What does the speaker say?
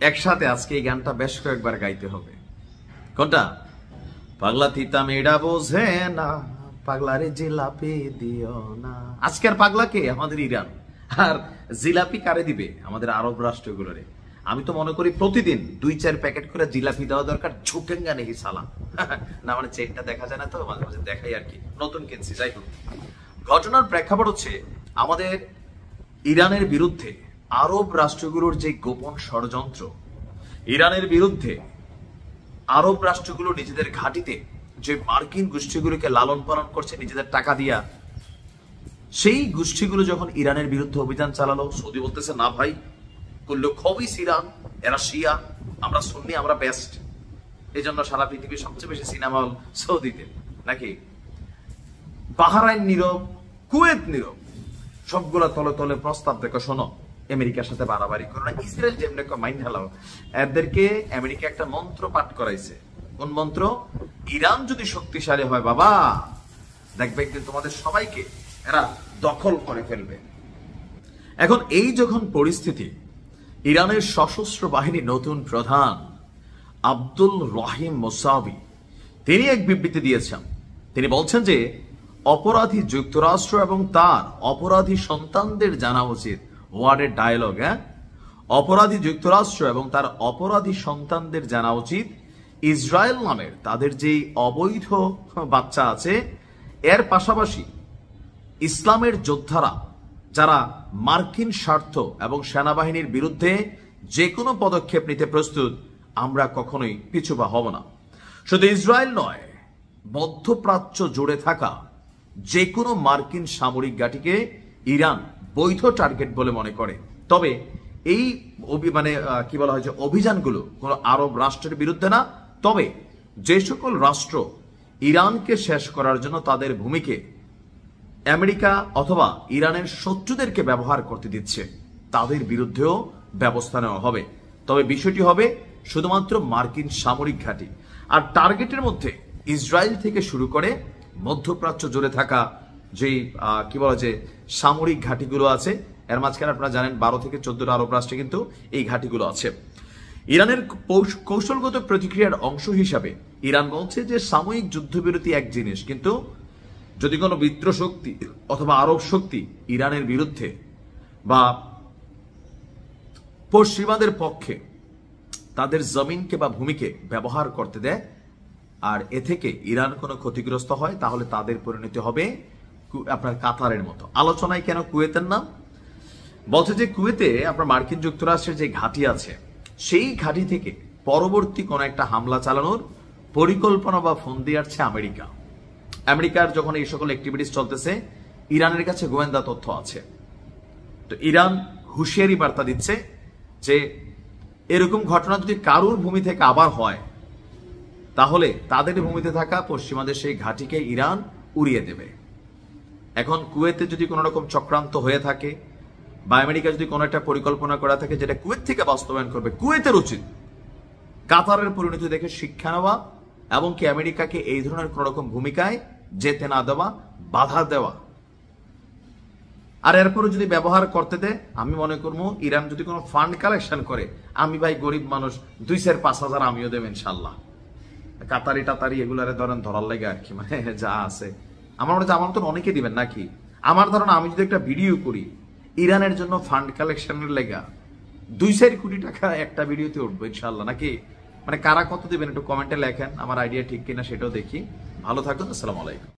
একসাথে আজকে এই গানটা বেশ কয়েকবার গাইতে হবে। কোনটা? পাগলা তিতা মেয়েরা বোঝে না, পাগলারে জিলাপি দিও না। আজকের পাগলা কে? আমাদের ইরান। আর জিলাপি কারে দিবে? আমাদের আরব রাষ্ট্রগুলোরে। আমি তো মনে করি প্রতিদিন 2-4 প্যাকেট করে জিলাপি দেওয়া দরকার। ঝুঁকেঙ্গা নেই সালাম না, মানে চেনটা দেখা যায় না তো, মাঝে মাঝে দেখাই আর কি, নতুন কিনছি। যাই হোক, ঘটনার প্রেক্ষাপট হচ্ছে আমাদের ইরানের বিরুদ্ধে আরব রাষ্ট্রগুলোর যে গোপন ষড়যন্ত্র, ইরানের বিরুদ্ধে আরব রাষ্ট্রগুলো নিজেদের ঘাঁটিতে যে মার্কিন গোষ্ঠীগুলোকে লালন পালন করছে নিজেদের টাকা দিয়া, সেই গোষ্ঠীগুলো যখন ইরানের বিরুদ্ধে অভিযান চালালো, সৌদি বলতেছে না ভাই, করলো খবিস ইরান, এরা শিয়া, আমরা সুন্নি, আমরা বেস্ট। এই জন্য সারা পৃথিবীর সবচেয়ে বেশি সিনেমা হল সৌদিতে, নাকি? বাহরাইন নীরব, কুয়েত নীরব, সবগুলা তলে তলে প্রস্তাব দেখো, শোনো আমেরিকার সাথে বাড়াবাড়ি করো না। ইসরায়েল যেমন মাইন্ড হেলাও, এদেরকে আমেরিকা একটা মন্ত্র পাঠ করাইছে। কোন মন্ত্র? ইরান যদি শক্তিশালী হয় বাবা, দেখবে একদিন তোমাদের সবাইকে এরা দখল করে ফেলবে। এখন এই যখন পরিস্থিতি, ইরানের সশস্ত্র বাহিনীর নতুন প্রধান আব্দুল রহিম মোসাবি তিনি এক বিবৃতি দিয়েছেন। তিনি বলছেন যে অপরাধী যুক্তরাষ্ট্র এবং তার অপরাধী সন্তানদের জানা উচিত। ওয়ার্ডের ডায়লগ, হ্যাঁ? অপরাধী যুক্তরাষ্ট্র এবং তার অপরাধী সন্তানদের জানা উচিত ইসরায়েল নামের তাদের যে অবৈধ বাচ্চা আছে, এর পাশাপাশি ইসলামের যোদ্ধারা যারা মার্কিন স্বার্থ এবং সেনাবাহিনীর বিরুদ্ধে যে কোনো পদক্ষেপ নিতে প্রস্তুত, আমরা কখনোই পিছুপা হব না। শুধু ইসরায়েল নয়, মধ্যপ্রাচ্য জুড়ে থাকা যে কোনো মার্কিন সামরিক ঘাঁটিকে ইরান বৈধ টার্গেট বলে মনে করে। তবে এই কি বলা হয় যে অভিযানগুলো কোনো আরব রাষ্ট্রের বিরুদ্ধে না, তবে যে সকল রাষ্ট্র ইরানকে শেষ করার জন্য তাদের ভূমিকে আমেরিকা অথবা ইরানের শত্রুদেরকে ব্যবহার করতে দিচ্ছে, তাদের বিরুদ্ধেও ব্যবস্থা নেওয়া হবে। তবে বিষয়টি হবে শুধুমাত্র মার্কিন সামরিক ঘাঁটি, আর টার্গেটের মধ্যে ইসরায়েল থেকে শুরু করে মধ্যপ্রাচ্য জুড়ে থাকা যেই কি বলা যে সামরিক ঘাঁটিগুলো আছে, এর মাঝখানে আপনারা জানেন 12 থেকে 14টা আরব রাষ্ট্রে কিন্তু এই ঘাঁটিগুলো আছে। ইরানের কৌশলগত প্রতিক্রিয়ার অংশ হিসাবে ইরান বলছে যে সাময়িক যুদ্ধবিরতি এক জিনিস, কিন্তু যদি কোনো মিত্র শক্তি অথবা আরব শক্তি ইরানের বিরুদ্ধে বা পশ্চিমাদের পক্ষে তাদের জমিনকে বা ভূমিকে ব্যবহার করতে দেয়, আর এ থেকে ইরান কোনো ক্ষতিগ্রস্ত হয়, তাহলে তাদের পরিণতি হবে আপনার কাতারের মতো। আলোচনায় কেন কুয়েতের নাম? বলছে যে কুয়েতে আপনার মার্কিন যুক্তরাষ্ট্রের যে ঘাঁটি আছে, সেই ঘাঁটি থেকে পরবর্তী কোন একটা হামলা চালানোর পরিকল্পনা বা ফন্দি আসছে আমেরিকা। আমেরিকার যখন এই সকল অ্যাক্টিভিটিস চলতেছে, ইরানের কাছে গোয়েন্দা তথ্য আছে। তো ইরান হুঁশিয়ারি বার্তা দিচ্ছে যে এরকম ঘটনা যদি কারুর ভূমি থেকে আবার হয়, তাহলে তাদের ভূমিতে থাকা পশ্চিমাদের সেই ঘাঁটিকে ইরান উড়িয়ে দেবে। এখন কুয়েতে যদি কোনো রকম চক্রান্ত হয়ে থাকে বা আমেরিকা যদি কোনো একটা পরিকল্পনা করা থাকে যেটা কুয়েত থেকে বাস্তবায়ন করবে, কুয়েতের উচিত কাতারের পরিণতি দেখে শিক্ষা নেওয়া এবং কি আমেরিকাকে এই ধরনের কোন রকম ভূমিকায় যেতে না দেওয়া, বাধা দেওয়া। আর এরপরে যদি ব্যবহার করতে দেয়, আমি মনে করবো ইরান যদি কোনো ফান্ড কালেকশন করে, আমি ভাই গরিব মানুষ, 2-5 হাজার আমিও দেব ইনশাল্লাহ। কাতারি টাতারি এগুলারে ধরার লাগে আর কি, মানে যা আছে আমার মনে হচ্ছে আমার মতন অনেকে দিবেন নাকি। আমার ধারণা আমি যদি একটা ভিডিও করি ইরানের জন্য ফান্ড কালেকশনের লেগা, 2-4 কোটি টাকা একটা ভিডিওতে উঠবো ইনশাল্লাহ, নাকি? মানে কারা কত দিবেন একটু কমেন্টে লেখেন, আমার আইডিয়া ঠিক কিনা সেটাও দেখি। ভালো থাকুন, আসসালামু আলাইকুম।